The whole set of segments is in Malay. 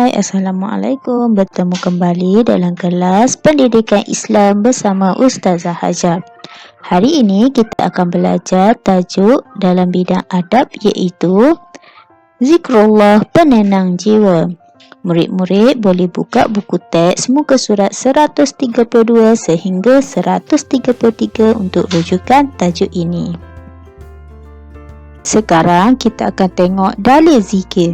Hai, Assalamualaikum. Bertemu kembali dalam kelas Pendidikan Islam bersama Ustazah Hajar. Hari ini kita akan belajar tajuk dalam bidang adab iaitu Zikrullah Penenang Jiwa. Murid-murid boleh buka buku teks muka surat 132 sehingga 133 untuk rujukan tajuk ini. Sekarang kita akan tengok dalil zikir.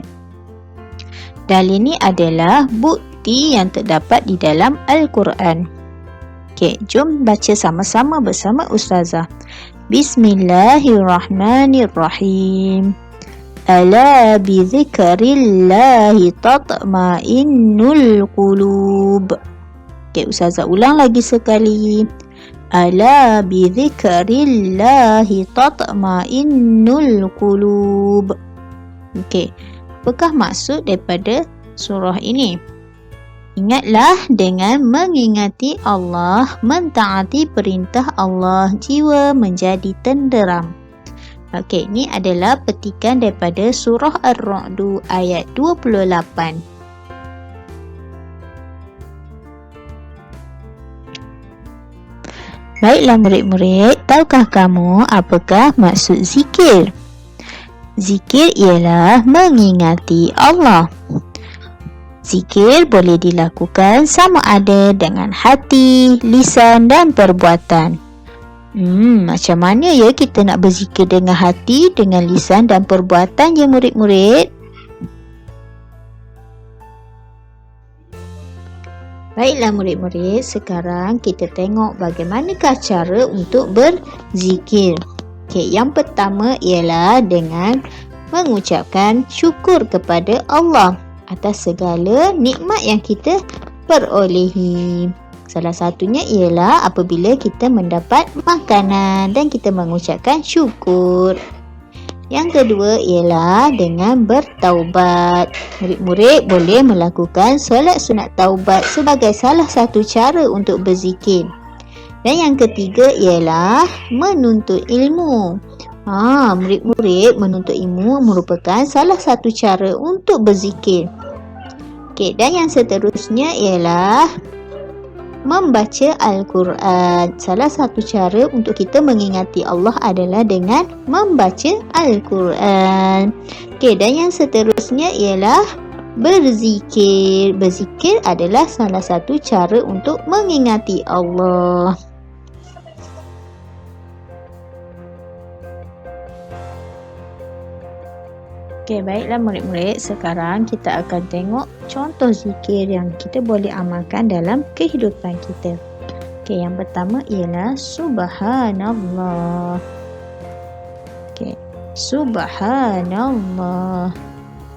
Dalil ini adalah bukti yang terdapat di dalam Al-Quran. Okey, jom baca sama-sama bersama Ustazah. Bismillahirrahmanirrahim. Ala bi zikrillahi tatma'innul qulub. Okey, Ustazah ulang lagi sekali. Ala bi zikrillahi tatma'innul qulub. Okey, apakah maksud daripada surah ini? Ingatlah, dengan mengingati Allah, mentaati perintah Allah, jiwa menjadi tenteram. Okey, ini adalah petikan daripada surah Ar-Ra'd ayat 28. Baiklah murid-murid, tahukah kamu apakah maksud zikir? Zikir ialah mengingati Allah. Zikir boleh dilakukan sama ada dengan hati, lisan dan perbuatan. Macam mana ya kita nak berzikir dengan hati, dengan lisan dan perbuatan ya murid-murid? Baiklah murid-murid, sekarang kita tengok bagaimanakah cara untuk berzikir. Okey, yang pertama ialah dengan mengucapkan syukur kepada Allah atas segala nikmat yang kita perolehi. Salah satunya ialah apabila kita mendapat makanan dan kita mengucapkan syukur. Yang kedua ialah dengan bertaubat. Murid-murid boleh melakukan solat sunat taubat sebagai salah satu cara untuk berzikir. Dan yang ketiga ialah menuntut ilmu. Murid-murid menuntut ilmu merupakan salah satu cara untuk berzikir. Okey, dan yang seterusnya ialah membaca Al-Quran. Salah satu cara untuk kita mengingati Allah adalah dengan membaca Al-Quran. Okey, dan yang seterusnya ialah berzikir. Berzikir adalah salah satu cara untuk mengingati Allah. Okey, baiklah murid-murid, sekarang kita akan tengok contoh zikir yang kita boleh amalkan dalam kehidupan kita. Okey, yang pertama ialah Subhanallah. Okey, Subhanallah.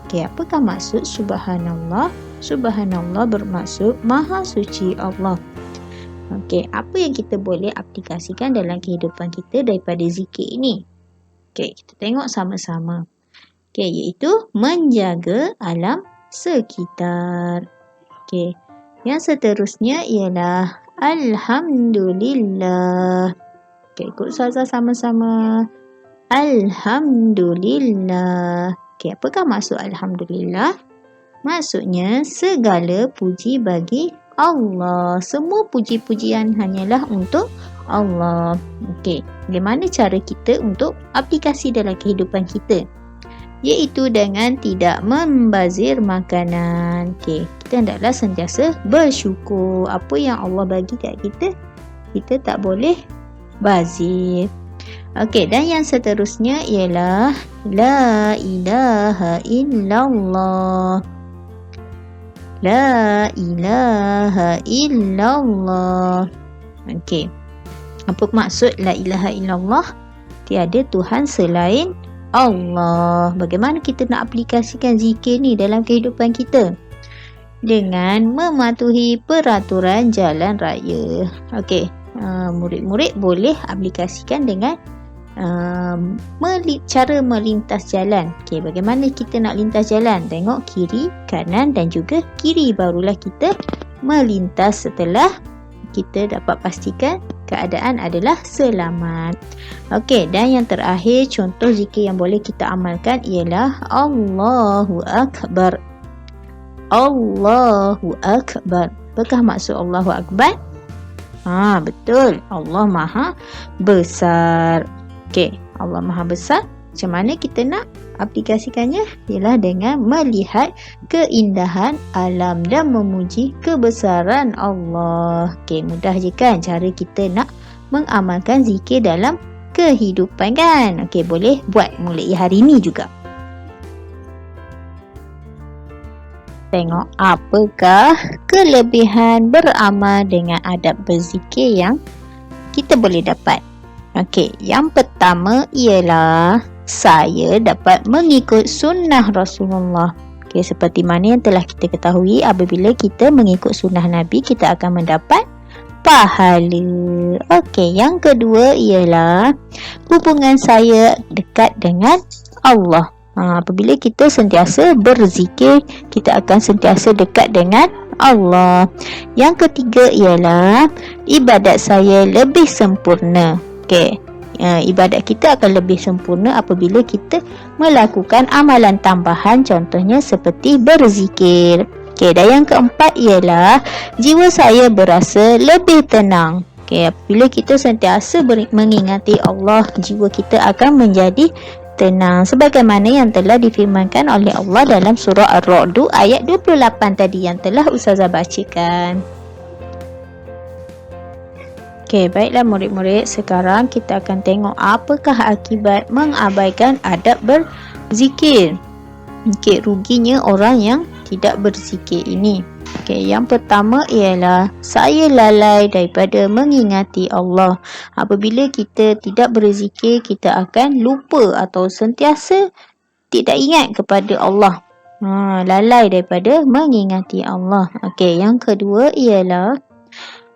Okey, apakah maksud Subhanallah? Subhanallah bermaksud Maha Suci Allah. Okey, apa yang kita boleh aplikasikan dalam kehidupan kita daripada zikir ini? Okey, kita tengok sama-sama. Okey, iaitu menjaga alam sekitar. Okey, yang seterusnya ialah Alhamdulillah. Okey, ikut Ustazah sama-sama. Alhamdulillah. Okey, apakah maksud Alhamdulillah? Maksudnya segala puji bagi Allah. Semua puji-pujian hanyalah untuk Allah. Okey, bagaimana cara kita untuk aplikasi dalam kehidupan kita? Iaitu dengan tidak membazir makanan. Okey, kita hendaklah sentiasa bersyukur. Apa yang Allah bagi kat kita, kita tak boleh bazir. Okey, dan yang seterusnya ialah La ilaha illallah. La ilaha illallah. Okey, apa maksud La ilaha illallah? Tiada Tuhan selain Allah. Bagaimana kita nak aplikasikan zikir ni dalam kehidupan kita? Dengan mematuhi peraturan jalan raya. Okey, murid-murid boleh aplikasikan dengan cara melintas jalan. Okey, bagaimana kita nak lintas jalan? Tengok kiri, kanan dan juga kiri, barulah kita melintas setelah kita dapat pastikan keadaan adalah selamat. Okey, dan yang terakhir contoh zikir yang boleh kita amalkan ialah Allahu Akbar. Allahu Akbar. Apakah maksud Allahu Akbar? Betul. Allah Maha Besar. Okey, Allah Maha Besar. Macam mana kita nak aplikasikannya? Ialah dengan melihat keindahan alam dan memuji kebesaran Allah. Okey, mudah je kan cara kita nak mengamalkan zikir dalam kehidupan kan? Okey, boleh buat mulai hari ini juga. Tengok apakah kelebihan beramal dengan adab berzikir yang kita boleh dapat. Okey, yang pertama ialah saya dapat mengikut sunnah Rasulullah. Okey, seperti mana yang telah kita ketahui, apabila kita mengikut sunnah Nabi, kita akan mendapat pahala. Okey, yang kedua ialah hubungan saya dekat dengan Allah. Apabila kita sentiasa berzikir, kita akan sentiasa dekat dengan Allah. Yang ketiga ialah ibadat saya lebih sempurna. Okey, ibadat kita akan lebih sempurna apabila kita melakukan amalan tambahan, contohnya seperti berzikir. Okey, dan yang keempat ialah jiwa saya berasa lebih tenang. Okey, apabila kita sentiasa mengingati Allah, jiwa kita akan menjadi tenang, sebagaimana yang telah difirmankan oleh Allah dalam surah Ar-Ra'd ayat 28 tadi yang telah Ustazah bacakan. Okey, baiklah murid-murid, sekarang kita akan tengok apakah akibat mengabaikan adab berzikir. Okey, ruginya orang yang tidak berzikir ini. Okey, yang pertama ialah saya lalai daripada mengingati Allah. Apabila kita tidak berzikir, kita akan lupa atau sentiasa tidak ingat kepada Allah. Lalai daripada mengingati Allah. Okey, yang kedua ialah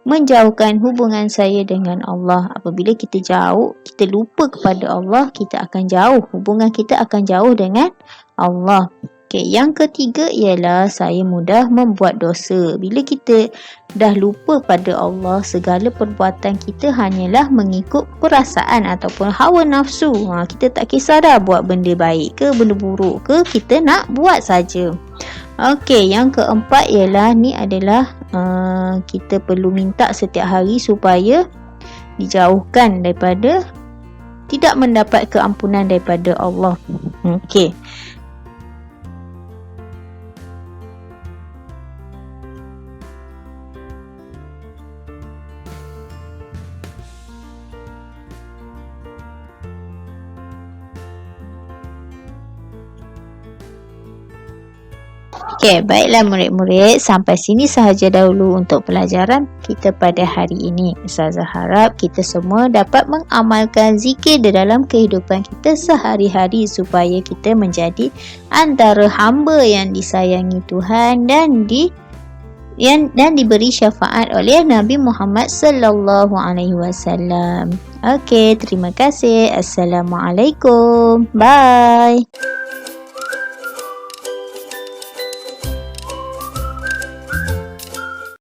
menjauhkan hubungan saya dengan Allah. Apabila kita jauh, kita lupa kepada Allah, kita akan jauh. Hubungan kita akan jauh dengan Allah. Okey, yang ketiga ialah saya mudah membuat dosa. Bila kita dah lupa pada Allah, segala perbuatan kita hanyalah mengikut perasaan ataupun hawa nafsu. Kita tak kisah dah buat benda baik ke benda buruk ke, kita nak buat saja. Okey, yang keempat ialah ni adalah kita perlu minta setiap hari supaya dijauhkan daripada tidak mendapat keampunan daripada Allah. Okey. Okey, baiklah murid-murid, sampai sini sahaja dahulu untuk pelajaran kita pada hari ini. Ustazah harap kita semua dapat mengamalkan zikir di dalam kehidupan kita sehari-hari supaya kita menjadi antara hamba yang disayangi Tuhan dan diberi syafaat oleh Nabi Muhammad sallallahu alaihi wasallam. Okey, terima kasih. Assalamualaikum. Bye.